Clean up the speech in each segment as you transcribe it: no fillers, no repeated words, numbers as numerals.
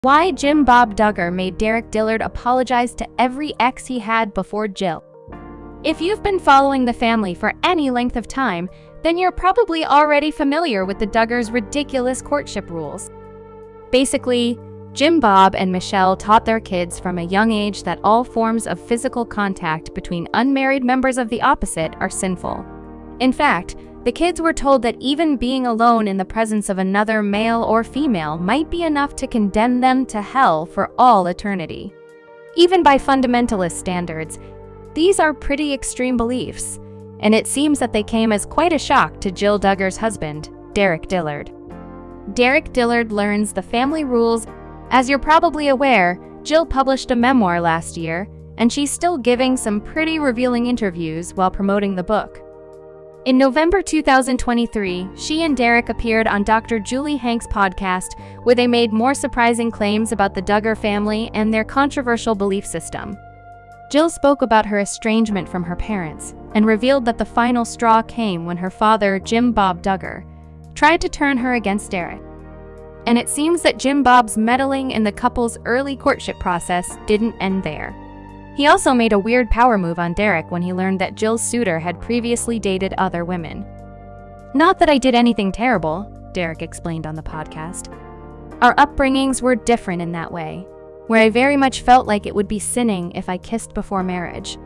Why Jim Bob Duggar made Derick Dillard apologize to every ex he had before Jill. If you've been following the family for any length of time, then you're probably already familiar with the Duggars' ridiculous courtship rules. Basically, Jim Bob and Michelle taught their kids from a young age that all forms of physical contact between unmarried members of the opposite are sinful. In fact, the kids were told that even being alone in the presence of another male or female might be enough to condemn them to hell for all eternity. Even by fundamentalist standards, these are pretty extreme beliefs, and it seems that they came as quite a shock to Jill Duggar's husband, Derick Dillard. Derick Dillard learns the family rules. As you're probably aware, Jill published a memoir last year, and she's still giving some pretty revealing interviews while promoting the book. In November 2023, she and Derick appeared on Dr. Julie Hank's podcast, where they made more surprising claims about the Duggar family and their controversial belief system. Jill spoke about her estrangement from her parents and revealed that the final straw came when her father, Jim Bob Duggar, tried to turn her against Derick. And it seems that Jim Bob's meddling in the couple's early courtship process didn't end there. He also made a weird power move on Derick when he learned that Jill's suitor had previously dated other women. "Not that I did anything terrible," Derick explained on the podcast. "Our upbringings were different in that way, where I very much felt like it would be sinning if I kissed before marriage.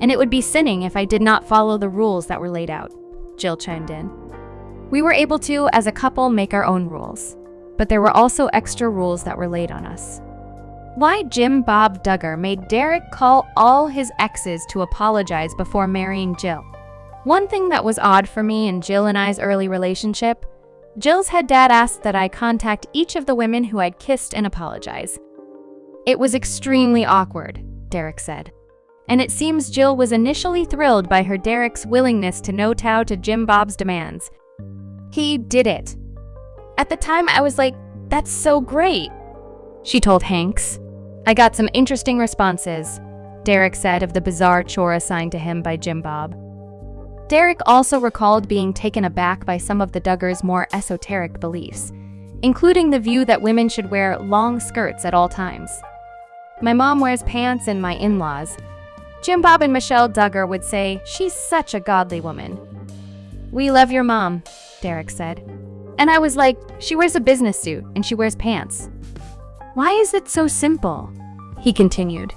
And it would be sinning if I did not follow the rules that were laid out," Jill chimed in. "We were able to, as a couple, make our own rules, but there were also extra rules that were laid on us." Why Jim Bob Duggar made Derick call all his exes to apologize before marrying Jill. One thing that was odd for me in Jill and I's early relationship, Jill's head dad asked that I contact each of the women who I'd kissed and apologize. "It was extremely awkward," Derick said. And it seems Jill was initially thrilled by her Derick's willingness to kowtow to Jim Bob's demands. "He did it. At the time I was like, that's so great," she told Hanks. "I got some interesting responses," Derick said of the bizarre chore assigned to him by Jim Bob. Derick also recalled being taken aback by some of the Duggars' more esoteric beliefs, including the view that women should wear long skirts at all times. "My mom wears pants and my in-laws." Jim Bob and Michelle Duggar would say, "She's such a godly woman." "We love your mom," Derick said. And I was like, "She wears a business suit and she wears pants." "Why is it so simple?" he continued.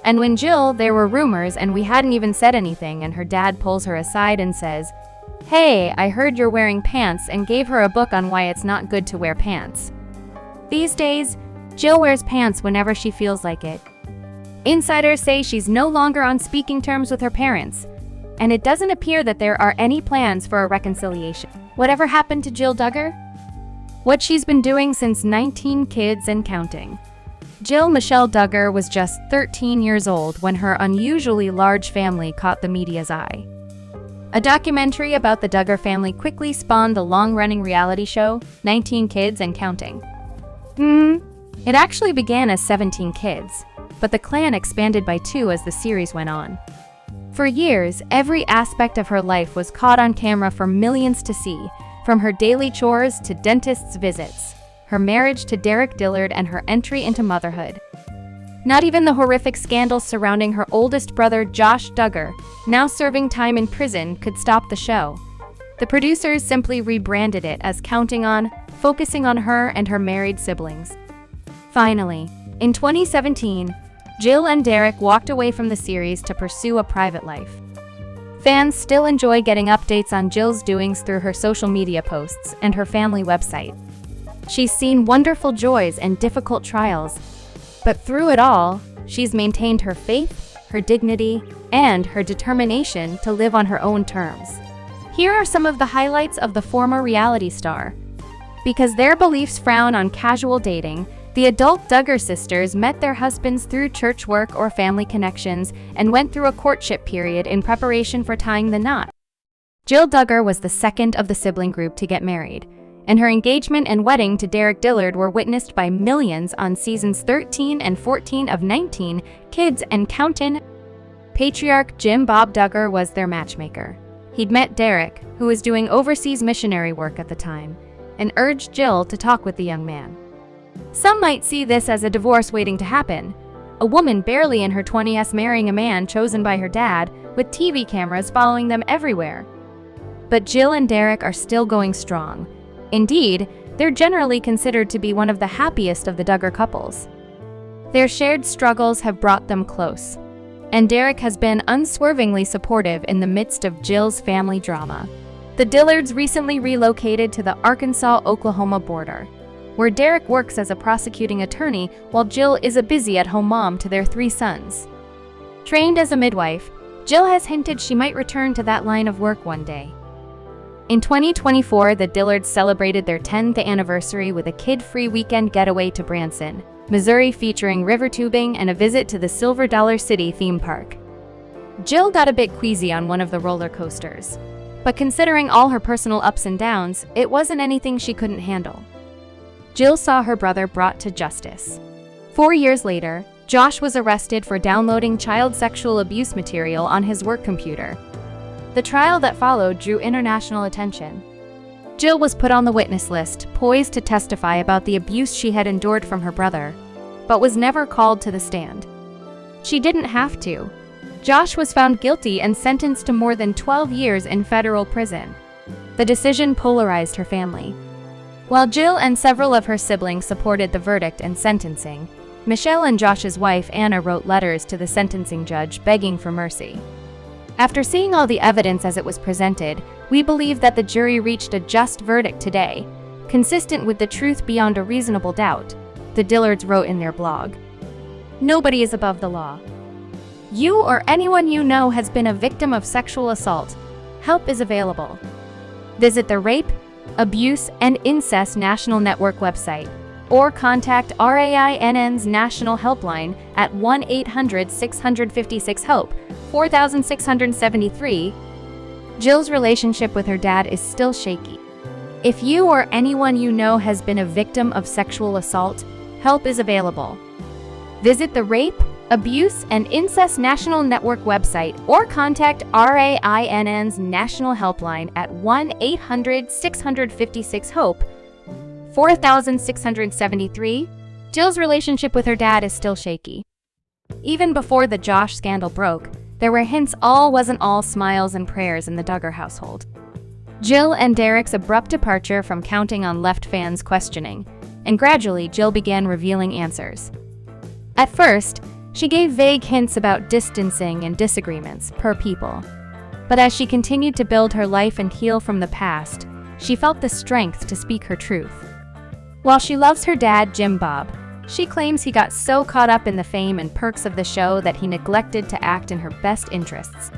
And when Jill, there were rumors and we hadn't even said anything, and her dad pulls her aside and says, "Hey, I heard you're wearing pants," and gave her a book on why it's not good to wear pants. These days, Jill wears pants whenever she feels like it. Insiders say she's no longer on speaking terms with her parents, and it doesn't appear that there are any plans for a reconciliation. Whatever happened to Jill Duggar? What she's been doing since 19 kids and counting. Jill Michelle Duggar was just 13 years old when her unusually large family caught the media's eye. A documentary about the Duggar family quickly spawned the long-running reality show, 19 Kids and Counting. It actually began as 17 kids, but the clan expanded by 2 as the series went on. For years, every aspect of her life was caught on camera for millions to see, from her daily chores to dentist's visits, her marriage to Derick Dillard, and her entry into motherhood. Not even the horrific scandals surrounding her oldest brother, Josh Duggar, now serving time in prison, could stop the show. The producers simply rebranded it as Counting On, focusing on her and her married siblings. Finally, in 2017, Jill and Derick walked away from the series to pursue a private life. Fans still enjoy getting updates on Jill's doings through her social media posts and her family website. She's seen wonderful joys and difficult trials, but through it all, she's maintained her faith, her dignity, and her determination to live on her own terms. Here are some of the highlights of the former reality star. Because their beliefs frown on casual dating, the adult Duggar sisters met their husbands through church work or family connections and went through a courtship period in preparation for tying the knot. Jill Duggar was the second of the sibling group to get married, and her engagement and wedding to Derick Dillard were witnessed by millions on seasons 13 and 14 of 19 Kids and Countin'. Patriarch Jim Bob Duggar was their matchmaker. He'd met Derick, who was doing overseas missionary work at the time, and urged Jill to talk with the young man. Some might see this as a divorce waiting to happen. A woman barely in her 20s marrying a man chosen by her dad, with TV cameras following them everywhere. But Jill and Derick are still going strong. Indeed, they're generally considered to be one of the happiest of the Duggar couples. Their shared struggles have brought them close, and Derick has been unswervingly supportive in the midst of Jill's family drama. The Dillards recently relocated to the Arkansas-Oklahoma border, where Derick works as a prosecuting attorney while Jill is a busy at-home mom to their 3 sons. Trained as a midwife, Jill has hinted she might return to that line of work one day. In 2024, the Dillards celebrated their 10th anniversary with a kid-free weekend getaway to Branson, Missouri, featuring river tubing and a visit to the Silver Dollar City theme park. Jill got a bit queasy on one of the roller coasters, but considering all her personal ups and downs, it wasn't anything she couldn't handle. Jill saw her brother brought to justice. 4 years later, Josh was arrested for downloading child sexual abuse material on his work computer. The trial that followed drew international attention. Jill was put on the witness list, poised to testify about the abuse she had endured from her brother, but was never called to the stand. She didn't have to. Josh was found guilty and sentenced to more than 12 years in federal prison. The decision polarized her family. While Jill and several of her siblings supported the verdict and sentencing, Michelle and Josh's wife Anna wrote letters to the sentencing judge begging for mercy. After seeing all the evidence as it was presented, we believe that the jury reached a just verdict today, consistent with the truth beyond a reasonable doubt, the Dillards wrote in their blog. Nobody is above the law. You or anyone you know has been a victim of sexual assault. Help is available. Visit the Rape, Abuse, and Incest National Network website, or contact RAINN's National Helpline at 1-800-656-HOPE, 4673. Jill's relationship with her dad is still shaky. If you or anyone you know has been a victim of sexual assault, help is available. Visit the Rape, Abuse, and Incest National Network website or contact RAINN's National Helpline at 1-800-656-HOPE, 4673. Jill's relationship with her dad is still shaky. Even before the Josh scandal broke, there were hints all wasn't all smiles and prayers in the Duggar household. Jill and Derick's abrupt departure from counting on left fans' questioning, and gradually Jill began revealing answers. At first, she gave vague hints about distancing and disagreements per people. But as she continued to build her life and heal from the past, she felt the strength to speak her truth. While she loves her dad, Jim Bob, she claims he got so caught up in the fame and perks of the show that he neglected to act in her best interests.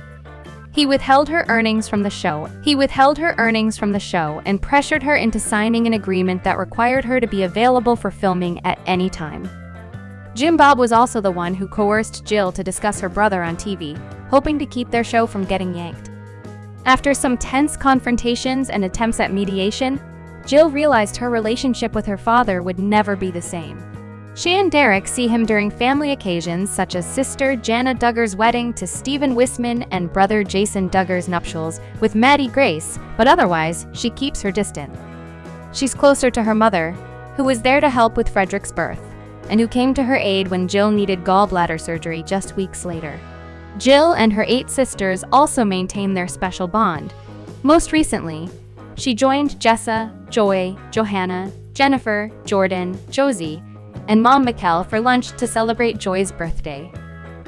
He withheld her earnings from the show and pressured her into signing an agreement that required her to be available for filming at any time. Jim Bob was also the one who coerced Jill to discuss her brother on TV, hoping to keep their show from getting yanked. After some tense confrontations and attempts at mediation, Jill realized her relationship with her father would never be the same. She and Derick see him during family occasions such as sister Jana Duggar's wedding to Stephen Wisman and brother Jason Duggar's nuptials with Maddie Grace, but otherwise, she keeps her distant. She's closer to her mother, who was there to help with Frederick's birth, and who came to her aid when Jill needed gallbladder surgery just weeks later. Jill and her 8 sisters also maintain their special bond. Most recently, she joined Jessa, Joy, Johanna, Jennifer, Jordan, Josie, and Mom Mikkel for lunch to celebrate Joy's birthday.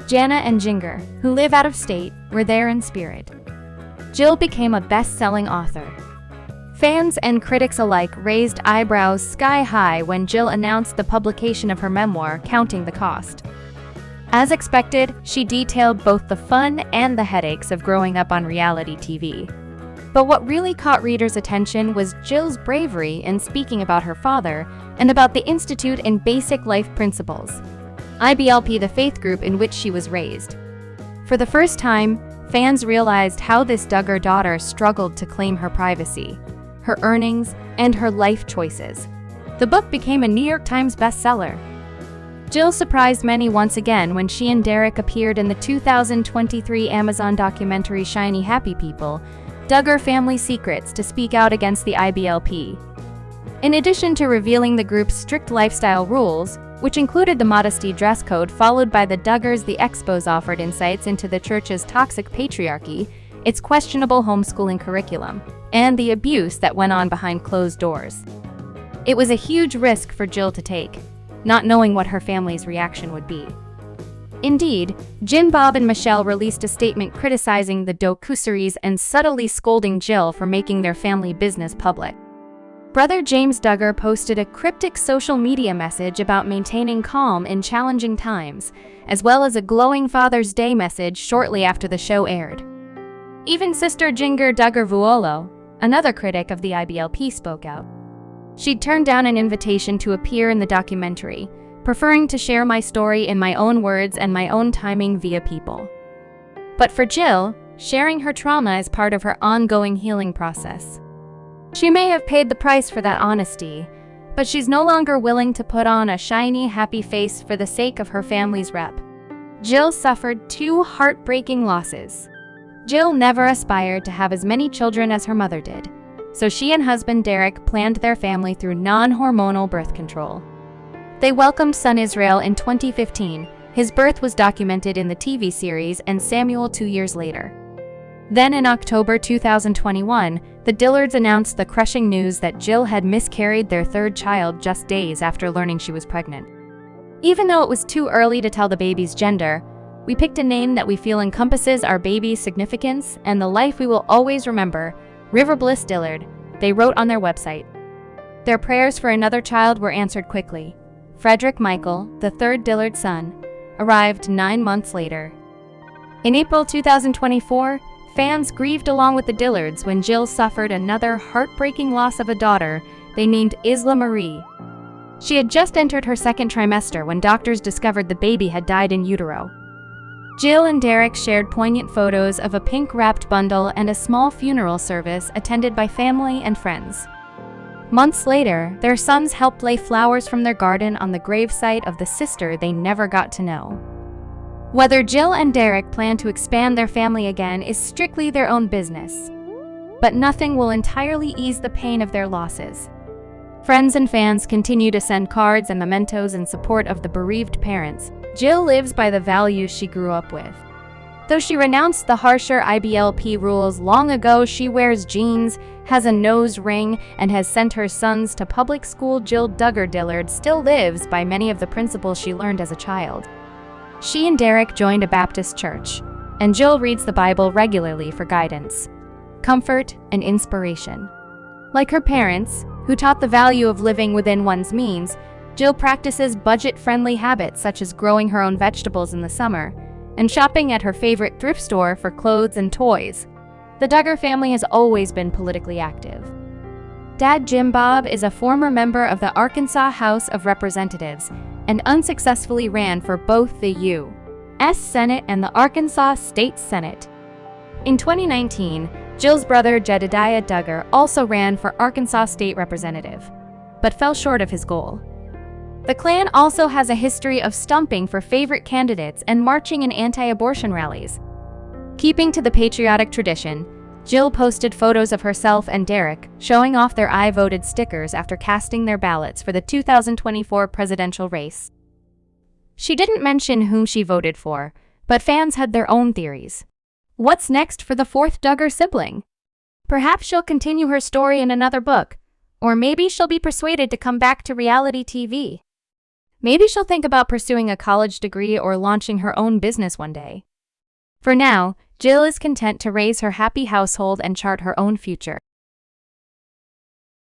Jana and Jinger, who live out of state, were there in spirit. Jill became a best-selling author. Fans and critics alike raised eyebrows sky high when Jill announced the publication of her memoir, Counting the Cost. As expected, she detailed both the fun and the headaches of growing up on reality TV. But what really caught readers' attention was Jill's bravery in speaking about her father and about the Institute and Basic Life Principles, IBLP, the faith group in which she was raised. For the first time, fans realized how this Duggar daughter struggled to claim her privacy, her earnings, and her life choices. The book became a New York Times bestseller. Jill surprised many once again when she and Derick appeared in the 2023 Amazon documentary Shiny Happy People, Duggar Family Secrets, to speak out against the IBLP. In addition to revealing the group's strict lifestyle rules, which included the modesty dress code followed by the Duggars, the Expos offered insights into the church's toxic patriarchy, its questionable homeschooling curriculum, and the abuse that went on behind closed doors. It was a huge risk for Jill to take, not knowing what her family's reaction would be. Indeed, Jim, Bob, and Michelle released a statement criticizing the docuseries and subtly scolding Jill for making their family business public. Brother James Duggar posted a cryptic social media message about maintaining calm in challenging times, as well as a glowing Father's Day message shortly after the show aired. Even sister Ginger Duggar-Vuolo, another critic of the IBLP, spoke out. She'd turned down an invitation to appear in the documentary, preferring to share my story in my own words and my own timing via People. But for Jill, sharing her trauma is part of her ongoing healing process. She may have paid the price for that honesty, but she's no longer willing to put on a shiny, happy face for the sake of her family's rep. Jill suffered 2 heartbreaking losses. Jill never aspired to have as many children as her mother did, so she and husband Derick planned their family through non-hormonal birth control. They welcomed son Israel in 2015. His birth was documented in the TV series and Samuel 2 years later. Then in October 2021, the Dillards announced the crushing news that Jill had miscarried their 3rd child just days after learning she was pregnant. Even though it was too early to tell the baby's gender, we picked a name that we feel encompasses our baby's significance and the life we will always remember, River Bliss Dillard, they wrote on their website. Their prayers for another child were answered quickly. Frederick Michael, the 3rd Dillard son, arrived 9 months later. In April 2024, fans grieved along with the Dillards when Jill suffered another heartbreaking loss of a daughter they named Isla Marie. She had just entered her 2nd trimester when doctors discovered the baby had died in utero. Jill and Derick shared poignant photos of a pink-wrapped bundle and a small funeral service attended by family and friends. Months later, their sons helped lay flowers from their garden on the gravesite of the sister they never got to know. Whether Jill and Derick plan to expand their family again is strictly their own business. But nothing will entirely ease the pain of their losses. Friends and fans continue to send cards and mementos in support of the bereaved parents. Jill lives by the values she grew up with. Though she renounced the harsher IBLP rules long ago, she wears jeans, has a nose ring, and has sent her sons to public school. Jill Duggar Dillard still lives by many of the principles she learned as a child. She and Derick joined a Baptist church, and Jill reads the Bible regularly for guidance, comfort, and inspiration. Like her parents, who taught the value of living within one's means, Jill practices budget-friendly habits such as growing her own vegetables in the summer and shopping at her favorite thrift store for clothes and toys. The Duggar family has always been politically active. Dad Jim Bob is a former member of the Arkansas House of Representatives and unsuccessfully ran for both the U.S. Senate and the Arkansas State Senate. In 2019, Jill's brother Jedediah Duggar also ran for Arkansas State Representative, but fell short of his goal. The clan also has a history of stumping for favorite candidates and marching in anti-abortion rallies. Keeping to the patriotic tradition, Jill posted photos of herself and Derick showing off their I voted stickers after casting their ballots for the 2024 presidential race. She didn't mention whom she voted for, but fans had their own theories. What's next for the 4th Duggar sibling? Perhaps she'll continue her story in another book, or maybe she'll be persuaded to come back to reality TV. Maybe she'll think about pursuing a college degree or launching her own business one day. For now, Jill is content to raise her happy household and chart her own future.